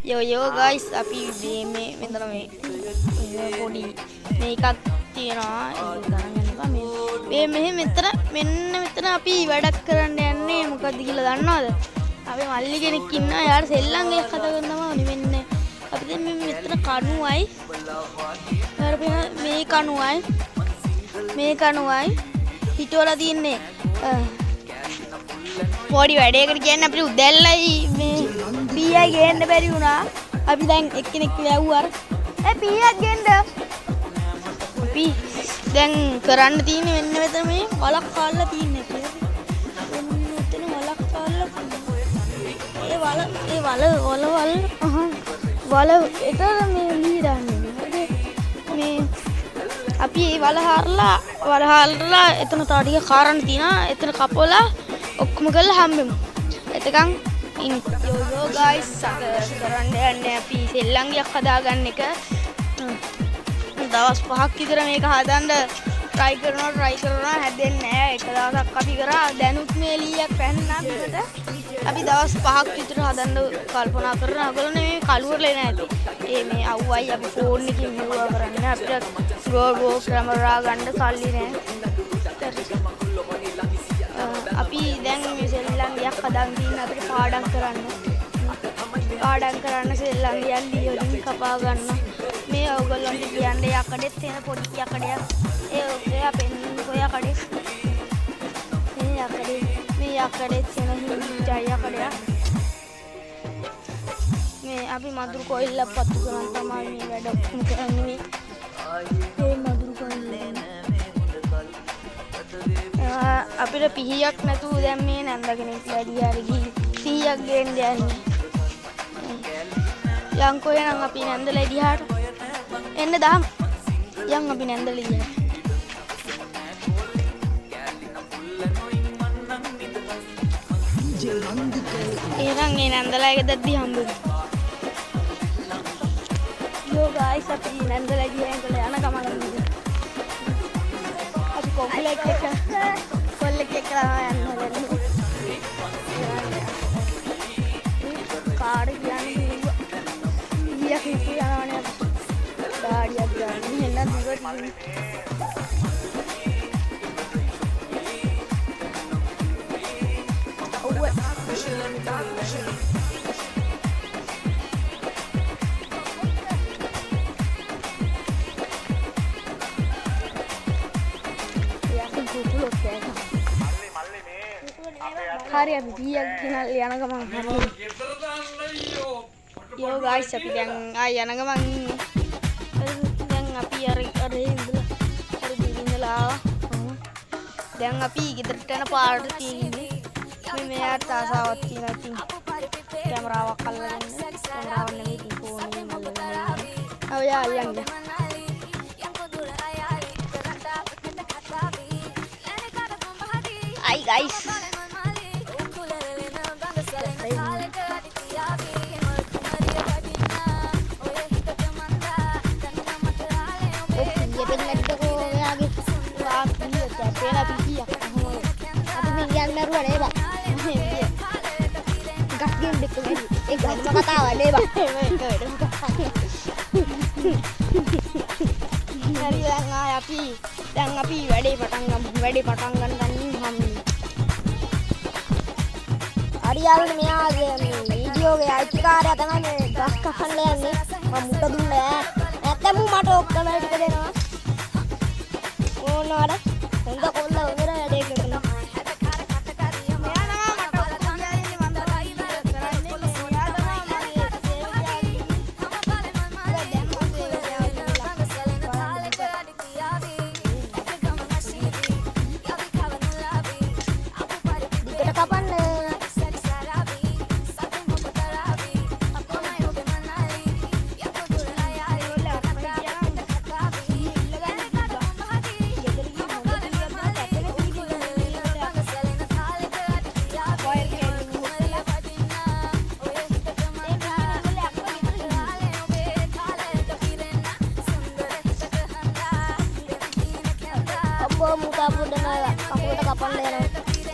Yo guys, අපි මේ මෙතන මේ පොඩි මේකක් තියෙනවා ඒක ගණන් ගන්නවා මේ මෙන්න මෙතන අපි වැඩක් කරන්න යන්නේ මොකද්ද කියලා දන්නවද? අපි මල්ලි කෙනෙක් ඉන්නවා යාර සෙල්ලම් එකක් හදා ගන්නම ඕනි මෙන්න අපි දැන් මෙතන කණුවයි මේ කණුවයි හිටවලා තියන්නේ පොඩි වැඩේකට කියන්නේ අපිට උදැල්ලයි මේ පීයක් ගේන්න බැරි වුණා. අපි දැන් එක්කෙනෙක් වැව්වා. පීයක් ගේන්න. අපි දැන් කරන්න තියෙන්නේ මෙන්න මෙතන මේ වලක් කාලා තියන්නේ කියලා. මෙතන වලක් කාලා වල ඒතර මේ ලීරන්නේ. මේ අපි මේ වල හරලා එතන තව ටික කාරන්න තියෙනවා. එතන කපලා ඔක්කොම කරලා හම්බෙමු. එතකන් yo guys කරන්න යන්නේ අපි සෙල්ලංගයක් හදාගන්න එක. දවස් 5ක් විතර මේක හදන්න try කරනවා හැදෙන්නේ නැහැ. එක දවසක් අපි කරා දැනුත් මේ ලීයක් පැන්නා පිටට. අපි දවස් 5ක් විතර හදන්න කල්පනා කරනවා. ඔයගොල්ලෝ මේ කලුවරලේ නැති. මේ අවුවයි අපි ෆෝන් එකකින් මෙවුවා කරන්නේ. අපිට ගෝ කැමරා ගන්න සල්ලි නැහැ. අපි දැන් මේ සෙල්ලංගයක් හදන් දින්න අපිට පාඩම් කරන්න සෙල්ලංගයක් ලියලින් කපා ගන්න මේ ඔයගොල්ලන්ට කියන්නේ යකඩෙත් තියෙන පොඩි යකඩයක් ඒ අපෙන් ඔය යකඩෙත් මේ යකඩෙත් තියෙන හිංචා යකඩයක් මේ අපි මදුරු කොයිල්ල පත්තු කරන් තමයි මේ වැඩ ඔක්කොම කරන්නේ මේ මදුරු කොයිල්ල අපිට පිහියක් නැතුව දැන් මේ නන්ද කෙනෙක් වැඩි හරි ගිහින් පිහියක් ගේන්න යන්නේ. යන්කෝ එනං අපි නන්දලා එදිහාට එන්න දාම්. යන් අපි නන්දලා එදිහාට. එහෙනම් මේ නන්දලා එක දැද්දි හම්බුනේ. Yo guys අපි නන්දලා එදිහාට යන ගමන අපි කොම්ප්ලෙක්ස් එක කරා යන්න හදන්නේ. කාඩ් කියන්නේ ඊයක් කියනවනේ කාඩියක් ගන්න එන්න දුරට hari abi dia kenal yana gamang hari yo guys අපි දැන් යන ගමන් දැන් අපි අර ඉඳලා දැන් අපි ගෙදරට යන පාරට තියෙන්නේ මේ මෙයාට ආසාවක් තියෙනවා ඉතින් කැමරාවක් අල්ලගෙන කැමරාව නෙමෙයි ඉතින් ෆෝන් එකෙන් අල්ලගෙන ඔය යන්නේ hi guys දැන් අපි වැඩේ පටන් ගන්න හම්බුනේ. හරි යාළුවනේ මෙයාගේ වීඩියෝ ගේ අයිතිකාරයා තමයි මේ ගස් කපන්න යන්නේ. මම මුට දුන්නා. නැත්නම් මට ඔක්කොම ටික දෙනවා. ඕනවද? හොඳ කොල්ල උදේට වැඩේ කරනවා. muka udah nggak aku udah kapan deh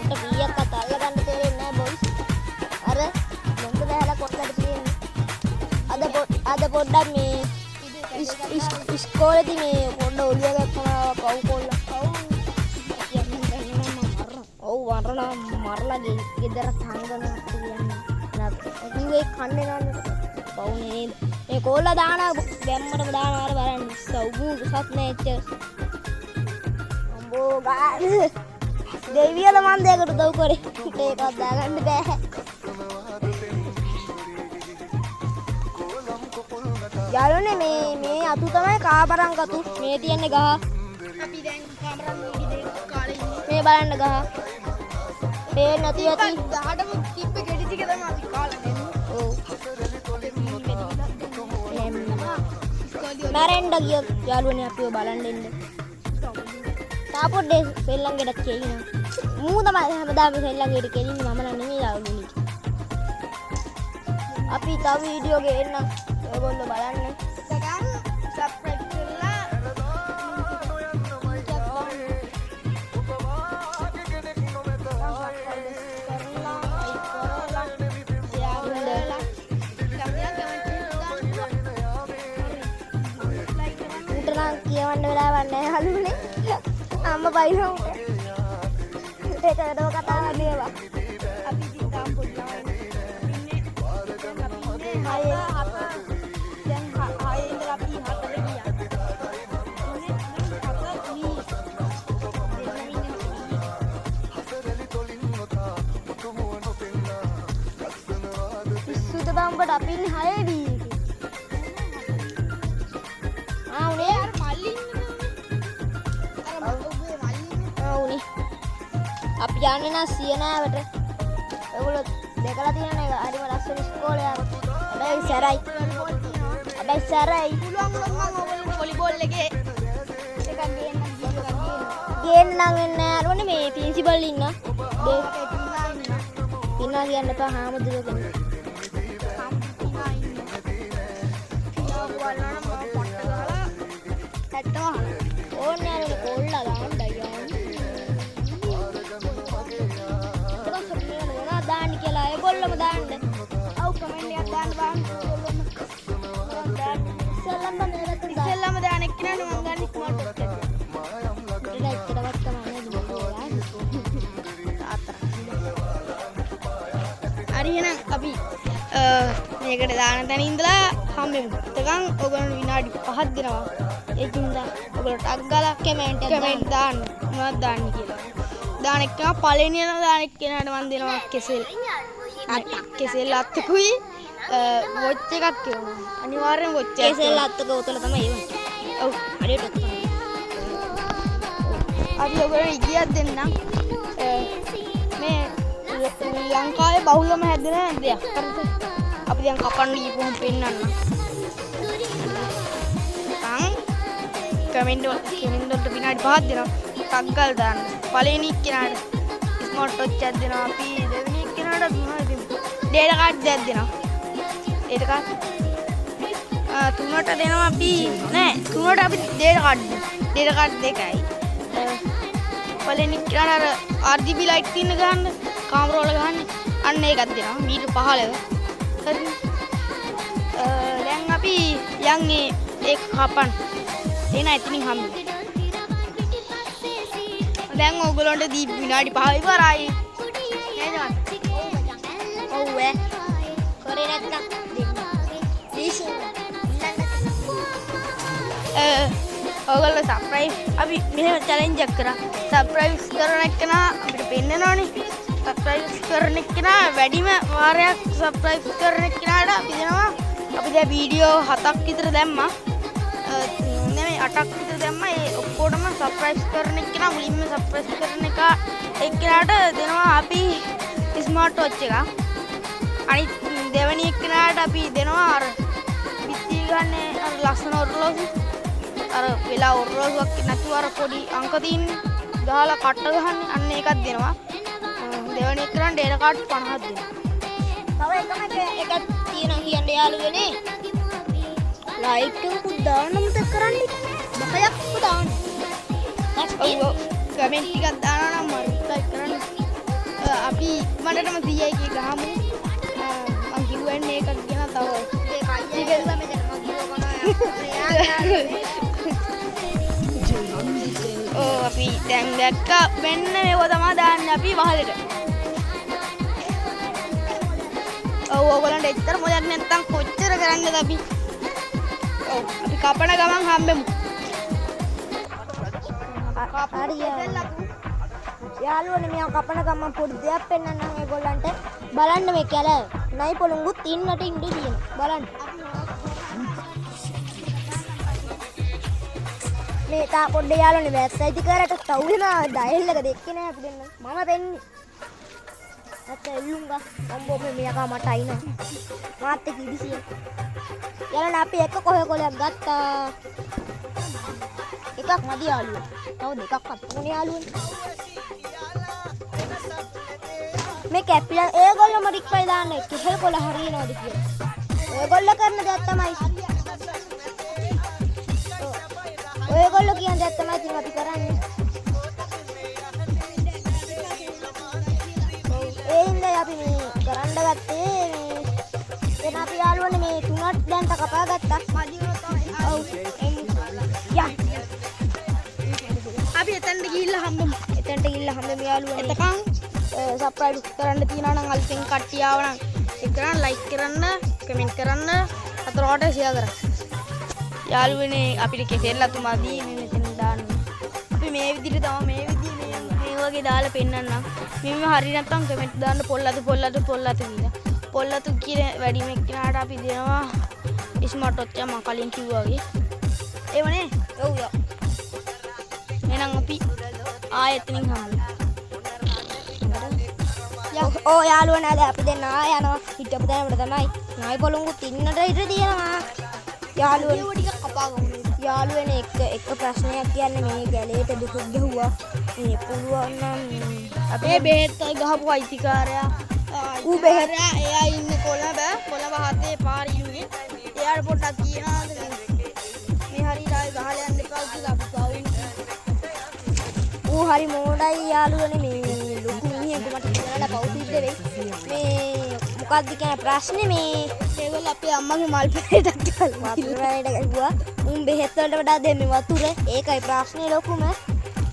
udah biar kata ya kan diterin boys ada yang tuh dah ada kota di sini අද පොඩ්ඩක් මේ ඉස්කෝලේදී මේ පොඩ්ඩ ඔලිය ගත්තා පව් කොල්ලා. ඔව් මරලා ගෙදර තංගන කියන්නේ. කිව්වේ කන්නේ නෑ. පවුනේ මේ කොල්ලා දාන ගැම්මටම දානවා අර බලන්න. සව්බු සත් නැච්ච. අම්බෝ ගාන. දෙවියල මන් දෙයකට උදව් කරේ. ඒකක් දාගන්න බෑ. යාළුවනේ මේ අතු තමයි කාබරන් කතු. මේ තියන්නේ ගහ. අපි දැන් කාමරන් වීඩි දෙක කාලේ ඉන්නේ. මේ බලන්න ගහ. මේ නැති ඇති. ගහටම කිප්ප ගෙඩි ටික තමයි අපි කාලා දෙන්නේ. ඔව්. මැරෙන්න ගිය යාළුවනේ අපිව බලන් දෙන්න. තාපොඩේ සෙල්ලම් ගෙඩක් කියනවා. මූ තමයි හැමදාම සෙල්ලම් ගෙඩ කෙලින්නේ මම නෙමෙයි යාළුවනේ. අපි තව වීඩියෝ ගේන්න ඔයගොල්ලෝ බලන්න. සගන් සබ්ස්ක්‍රයිබ් කරලා කියවන්න වෙලාවක් නැහැ හලුනේ. අම්මා බයිනවා උට. ඒකටම කතාවක් ලියවා. අපි ඉතින් තාම පොඩි ළමයි. දැන් 6 ඉඳලා අපි 4ට ගියා. පිස්සුද බම්බට අපි ඉන්නේ 6 දී. උනේ අර මල්ලි ඉන්නවා. අර ඔබේ මල්ලි ඉන්නවා. උනේ. අපි යන්නේ නම් සියනාවට. ඔයගොල්ලෝ දැකලා තියෙන එක හරිම ලස්සන ඉස්කෝලේ යනවා. හැබැයි සැරයි. හැබැයි සැරයි. පුළුවන් වුණොත් මම ඔයගොල්ලෝ වොලිබෝල් එකේ එකක් ගේන්න ගේන්න නම් වෙන්නේ නැහැ. අරෝනේ මේ ප්‍රින්සිපල් ඉන්න. පින්නා කියන්න එපා හාමුදුරුවෝ කෙනෙක්. ඕන්නේ අර කොල්ලා දාන්නයි යන්නේ. දාන්න කියලා ඒගොල්ලොම දාන්න. ඔව් කමෙන්ට් එකක් දාන්න බං. ඉස්සෙල්ලාම දාන එක්කනට මම ගන්න ස්මාර්ට් වොච් එක. හරි එහෙනම් අපි මේකට දාන තැන ඉඳලා හම්බෙමු. එතකන් ඔයගොල්ලෝ විනාඩි 5ක් දෙනවා. ඒකින්ද ඔයගොල්ලෝ ටග් ගාලා කමෙන්ට් දාන්න මොනවද දාන්න කියලා. දාන එක්කම පළවෙනි යන දාන එක්කනට මම දෙනවා කෙසෙල්. කෙසෙල් අත්තකුයි වොච් එකක් කියනවා. අනිවාර්යෙන් වොච් එකක්. කෙසෙල් අත්තක උතල තමයි එවන්නේ. ඔව් හරියට තමයි. අපි ඔයගොල්ලෝ ඉගියක් දෙන්නම්. මේ ලංකාවේ බහුලම හැදෙන දෙයක්. හරිද? අපි දැන් කපන්න ගිහුවම පෙන්නන්න. කමෙන්ට් වලට විනාඩි 5ක් දෙනවා. ටග් ගාලා දාන්න. පළවෙනි එක්කෙනාට ස්මාර්ට් වොච් එකක් දෙනවා. අපි දෙවෙනි එක්කෙනාට මොනවද දෙන්නේ? ඩේටා කාඩ් එකක් දෙනවා. ඩේටා කාඩ් තුනට දෙනවා අපි නෑ තුනට අපි ඩේටා කාඩ් ඩේටා කාඩ් දෙකයි. පළවෙනි එක්කෙනාට අර RGB ලයිට් තියෙන ගහන්න කාමරා වල ගහන්න අන්න ඒකක් දෙනවා. මීටර් 15. හරිද? දැන් අපි යන්නේ ඒක කපන්න. එන එතනින් හම්බෙමු. දැන් ඕගොල්ලන්ට දී විනාඩි 5 ඉවරයි. නේද? ඔව් ඈ. කරේ නැත්නම් දෙන්න. ඔයගොල්ලෝ සබ්ස්ක්‍රයිබ් අපි මෙහෙම චැලෙන්ජ් එකක් කරා. සබ්ස්ක්‍රයිබ් කරන එකන අපිට පෙන්නනවනේ. සබ්ස්ක්‍රයිබ් කරන එකන වැඩිම වාරයක් සබ්ස්ක්‍රයිබ් කරන එකනට අපි දෙනවා. අපි දැන් වීඩියෝ 7ක් විතර දැම්මා. නෙමෙයි 8ක් විතර දැම්මා. ඒ ඔක්කොටම සබ්ස්ක්‍රයිබ් කරන එකන මුලින්ම සබ්ස්ක්‍රයිබ් කරන එක එක්කනට දෙනවා අපි ස්මාර්ට් වොච් එකක්. අනිත් දෙවෙනි එක්කනට අපි දෙනවා අර පිටි ගන්නේ අර ලස්සන ඔරලෝසු. අර වෙලා ඔරලෝසුවක් නැතුව අර පොඩි අංක තියෙන්නේ. ගහලා කට්ට ගහන්නේ අන්න ඒකක් දෙනවා. දෙවෙනි එක්කනට ඩේටා කාඩ් 50ක් දෙනවා. තව එකක් තියෙනවා කියන්නේ යාළුවනේ. ලයික් එකකුත් දාන්න මතක කරන්න. 10ක් දාන්න. ඔව් කමෙන්ට් ටිකක් දානවා නම් ලයික් කරන්න. අපි මඩටම 100 එකේ ගහමු. මම කිව්වන්නේ එකක් ගැන තව ඒක අයියා මෙතන ඕ අපි දැන් දැක්ක මෙන්න මේක තමයි දාන්නේ අපි වහලෙට. ඔව් ඕගොල්ලන්ට එච්චර මොදක් නැත්තම් කොච්චර කරන්නද අපි. ඔව් අපි කපන ගමන් හම්බෙමු. යාළුවනේ මෙයා කපන ගමන් පොඩි දෙයක් පෙන්නන්නම් ඒගොල්ලන්ට. බලන්න මේ කැල නයි පොළොංගුත් ඉන්නට ඉඳ තියෙන. බලන්න. මේ තා පොඩ්ඩේ යාළුවනේ වැස්සයිති කරට තවුන ඩයල් එක දෙක්කේ නෑ අපි දෙන්න. මම දෙන්නේ. අත එල්ලුංගා අම්බෝ මේ යකා මට අයිනවා. මාත් එක්ක ඉදිසිය. යාළුවනේ අපි එක කොහේ කොලයක් ගත්තා. එකක් මදි යාළුවා. තව දෙකක් අත්තුනේ යාළුවනේ. මේ කැපිලා ඒගොල්ලෝ මරික් පයි දාන්නේ කිහෙල් කොළ හරියනවාද කියලා. ඒගොල්ලෝ කරන දේ තමයි. ඔයගොල්ලෝ කියන දේ තමයි ඉතින් අපි කරන්නේ. ඒ ඉන්නේ අපි මේ කරන්න ගත්තේ මේ එන අපි යාළුවනේ මේ තුනක් දැන් කපා ගත්තා. ඔව්. යා. අපි එතනට ගිහිල්ලා හම්බෙමු. එතනට ගිහිල්ලා හම්බෙමු යාළුවනේ. එතකන් සබ්ස්ක්‍රයිබ් කරන්න තියෙනවා නම් අලුතෙන් කට්ටිය ආව නම් ඒක කරන්න ලයික් කරන්න කමෙන්ට් කරන්න අතරවට ෂෙයා කරන්න. යාළුවනේ අපිට කෙසෙල්ලා තුමාදී මෙතන දාන්න. අපි මේ විදිහට තමයි මේ වගේ දාලා පෙන්නන්නම්. මෙන්න හරිය නැත්නම් කමෙන්ට් දාන්න පොල්ලතු කියලා. පොල්ලතු කියන වැඩිම එක්කනට අපි දෙනවා ස්මාර්ට් වොච් එක මම කලින් කිව්වා වගේ. ඒවනේ. ඔව් යා. එහෙනම් අපි ආයෙත්නින් හම්බෙමු. ඕ යාළුවනේ අද අපි දෙන්න යනවා. හිටපු තැනකට තමයි. නයි පොළොංගුත් ඉන්නට ඉඳ තියෙනවා. යාළුවනේ ටික කපා ගමු. යාළුවනේ එක ප්‍රශ්නයක් කියන්නේ මේ ගැලේට දුක ගැහුවා. මේ පුළුවන් නම් අපේ බෙහෙත් ගහපු අයිතිකාරයා ඌ බෙහෙත් එයා ඉන්නේ කොළඹ හතේ පාරේ ඉන්නේ. එයාට පොඩ්ඩක් කියනවා මේ හරියට ගහලා යන්න එපා කියලා අපි ගාවින්. ඌ හරි මොඩයි යාළුවනේ මේ ලොකු මිනිහෙක් මට කියලා පෞසිද්ද වෙයි. මේ මොකක්ද කියන ප්‍රශ්නේ මේ ඒගොල්ලෝ අපේ අම්මගේ මල් පෙරේටත් ගහලා වතුරේට ගැහුවා. උන් බෙහෙත් වලට වඩා දෙන්නේ වතුර. ඒකයි ප්‍රශ්නේ ලොකුම.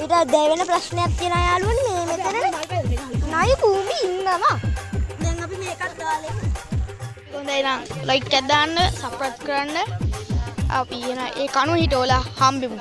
ඊට දෙවෙනි ප්‍රශ්නයක් තියෙනවා යාළුවනේ මේ මෙතන නයි භූමි ඉන්නවා. දැන් අපි මේකත් දාලා හොඳයි නම් ලයික් එකක් දාන්න සබ්ස්ක්‍රයිබ් කරන්න. අපි එන ඒ කණු හිටෝලා හම්බෙමු.